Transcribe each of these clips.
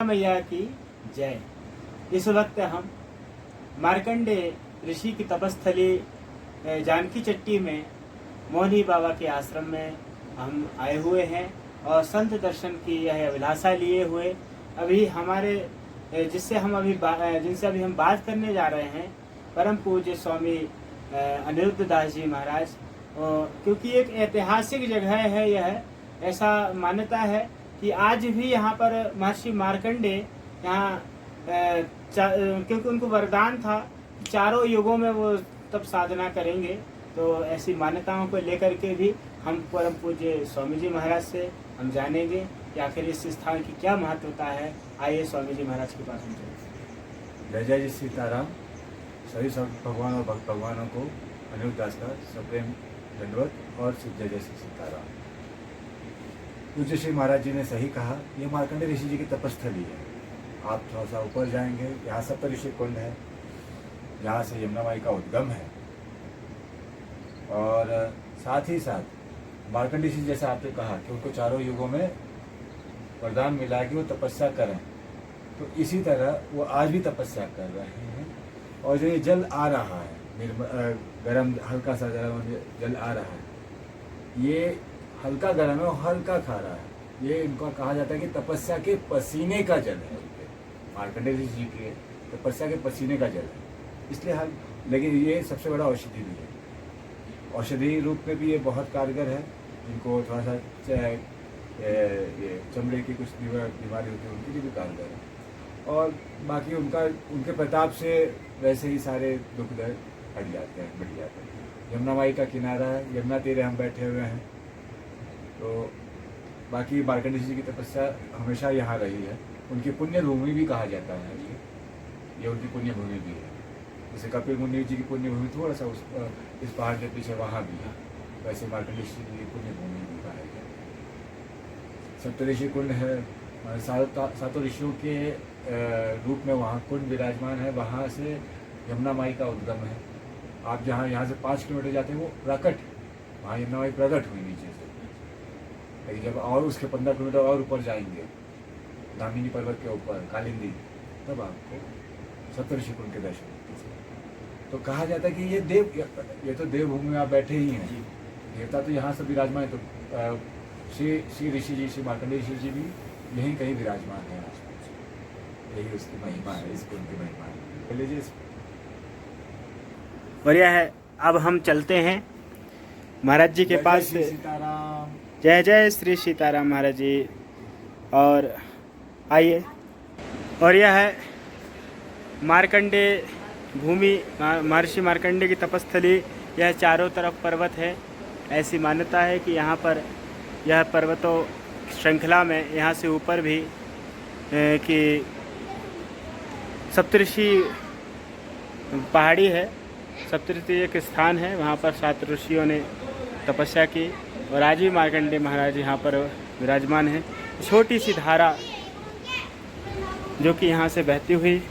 मैया की जय। इस वक्त हम मार्कंडे ऋषि की तपस्थली जानकी चट्टी में मोहनी बाबा के आश्रम में हम आए हुए हैं और संत दर्शन की यह अभिलाषा लिए हुए अभी हमारे जिनसे अभी हम बात करने जा रहे हैं परम पूज्य स्वामी अनिरुद्ध दास जी महाराज। क्योंकि एक ऐतिहासिक जगह है यह, ऐसा मान्यता है कि आज भी यहाँ पर महर्षि मार्कंडे यहाँ क्योंकि उनको वरदान था चारों युगों में वो तब साधना करेंगे, तो ऐसी मान्यताओं को लेकर के भी हम परम पूज्य स्वामी जी महाराज से हम जानेंगे कि आखिर इस स्थान की क्या महत्वता है। आइए स्वामी जी महाराज के पास हम चलते। जय जय सीताराम। सभी सब भगवान और भक्त भगवानों को अनिरुद्ध दास का सप्रेम दंडवत और जय जय सीताराम। पूज्य श्री महाराज जी ने सही कहा, यह मार्कंडे ऋषि जी की तपस्थली है। आप थोड़ा सा ऊपर जाएंगे, यहाँ सप्तऋषि कुंड है, जहाँ से यमुना माई का उद्गम है। और साथ ही साथ मार्कंडे ऋषि जैसा आपने कहा कि उनको चारों युगों में वरदान मिला है कि वो तपस्या करें, तो इसी तरह वो आज भी तपस्या कर रहे हैं। और जो ये जल आ रहा है गरम, हल्का सा गरम जल आ रहा है, ये हल्का गर्म है और हल्का खा रहा है। ये इनको कहा जाता है कि तपस्या के पसीने का जल है। मार्कंडे ऋषि जी के तपस्या के पसीने का जल है, इसलिए लेकिन ये सबसे बड़ा औषधि भी है। औषधि रूप में भी ये बहुत कारगर है। जिनको थोड़ा सा ये चमड़े की कुछ बीमारी होती है उनके लिए भी कारगर है। और बाकी उनके प्रताप से वैसे ही सारे दुख दर्द हट जाते हैं, बढ़ जाते हैं। यमुना माई का किनारा है, यमुना तीरे हम बैठे हुए हैं। तो बाकी मार्कंडे जी की तपस्या हमेशा यहाँ रही है। उनकी पुण्य भूमि भी कहा जाता है, ये उनकी पुण्य भूमि भी है। जैसे कपिल मुनि जी की पुण्य भूमि थोड़ा सा इस पहाड़ के पीछे वहाँ भी है, वैसे मार्कंडे जी की पुण्य भूमि भी कहा जाता है। सप्तऋषि कुंड है, सातों ऋषियों के रूप में वहाँ कुंड विराजमान है। वहाँ से यमुना माई का उद्गम है। आप जहाँ यहाँ से 5 किलोमीटर जाते हैं वो प्रकट, वहाँ यमुना माई प्रकट हुई नीचे से। लेकिन जब और उसके 15 किलोमीटर और ऊपर जाएंगे, दामिनी पर्वत के ऊपर कालिंदी, तब आपको सप्तऋषि कुंड के दर्शन होते। तो कहा जाता है कि ये तो देवभूमि में आप बैठे ही हैं, देवता तो यहाँ से विराजमान है। तो श्री ऋषि जी, श्री मार्कंडे ऋषि जी भी यहीं कहीं विराजमान है। यही उसकी महिमा है, इस कुंड की महिमा है। लीजिए बढ़िया है। अब हम चलते हैं महाराज जी के पास। सीताराम। जय जय श्री सीताराम महाराज जी। और आइए, और यह है मार्कंडे भूमि, महर्षि मार्कंडे की तपस्थली। यह चारों तरफ पर्वत है। ऐसी मान्यता है कि यहाँ पर यह पर्वतों श्रृंखला में यहाँ से ऊपर भी कि सप्तऋषि पहाड़ी है, सप्तऋषि एक स्थान है, वहाँ पर 7 ऋषियों ने तपस्या की और आज भी मार्कंडे महाराज यहाँ पर विराजमान है। छोटी सी धारा जो कि यहाँ से बहती हुई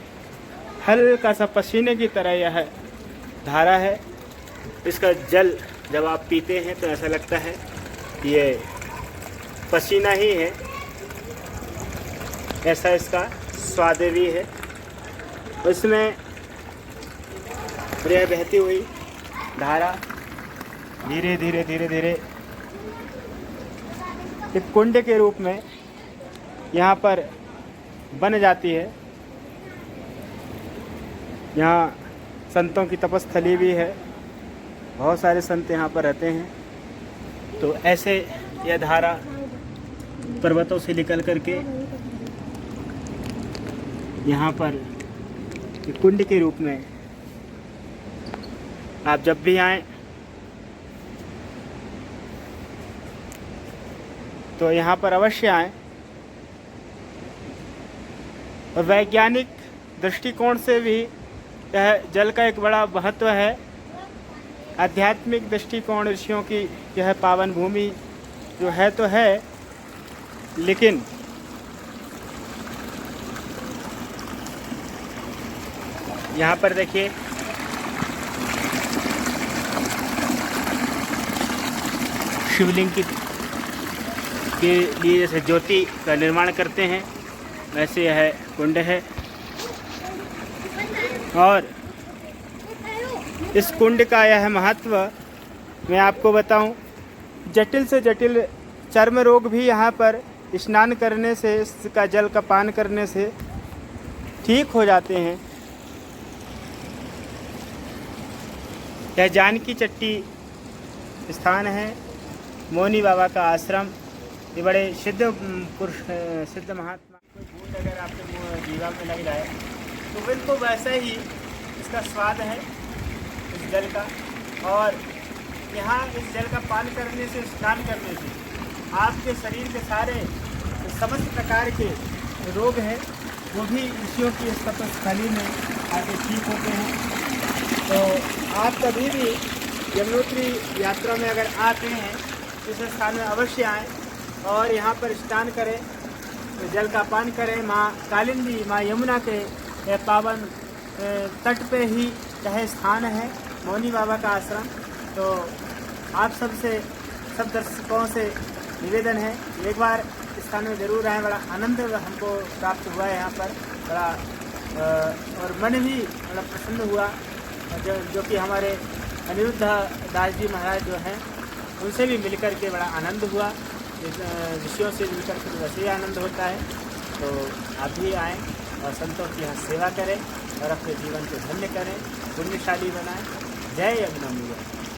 हल्का सा पसीने की तरह यह धारा है। इसका जल जब आप पीते हैं तो ऐसा लगता है कि ये पसीना ही है, ऐसा इसका स्वाद भी है। उसमें यह बहती हुई धारा धीरे धीरे धीरे धीरे एक कुंड के रूप में यहाँ पर बन जाती है। यहाँ संतों की तपस्थली भी है, बहुत सारे संत यहाँ पर रहते हैं। तो ऐसे यह धारा पर्वतों से निकल करके यहाँ पर एक कुंड के रूप में आप जब भी आएँ तो यहाँ पर अवश्य आएँ। और वैज्ञानिक दृष्टिकोण से भी यह जल का एक बड़ा महत्व है। आध्यात्मिक दृष्टिकोण ऋषियों की यह पावन भूमि जो है तो है, लेकिन यहाँ पर देखिए शिवलिंग के लिए जैसे ज्योति का निर्माण करते हैं, वैसे यह कुंड है। और इस कुंड का यह महत्व मैं आपको बताऊं, जटिल से जटिल चर्म रोग भी यहाँ पर स्नान करने से, इसका जल का पान करने से ठीक हो जाते हैं। यह जानकी चट्टी स्थान है, मौनी बाबा का आश्रम। ये बड़े सिद्ध पुरुष, सिद्ध महात्मा। कोई बूंद अगर आपके जीवा में लग जाए तो बिल्कुल वैसा ही इसका स्वाद है इस जल का। और यहाँ इस जल का पान करने से, स्नान करने से आपके शरीर के सारे समस्त प्रकार के रोग हैं वो भी ऋषियों की इस तपस्थली में आके ठीक होते हैं। तो आप कभी भी यमुनोत्री यात्रा में अगर आते हैं तो इस स्थान में अवश्य आएँ और यहाँ पर स्नान करें, जल का पान करें। माँ कालिंदी, माँ यमुना के पावन तट पे ही यह स्थान है, मौनी बाबा का आश्रम। तो आप सब दर्शकों से निवेदन है, एक बार इस स्थान में ज़रूर आएँ। बड़ा आनंद हमको प्राप्त हुआ है यहाँ पर, बड़ा और मन भी बड़ा प्रसन्न हुआ। जो कि हमारे अनिरुद्ध दास जी महाराज जो हैं उनसे भी मिलकर के बड़ा आनंद हुआ। ऋषियों से मिलकर के वैसे ही आनंद होता है। तो आप भी आएँ और संतों की यहाँ सेवा करें और अपने जीवन को धन्य करें, पुण्यशाली बनाएं। जय यमुना मैया।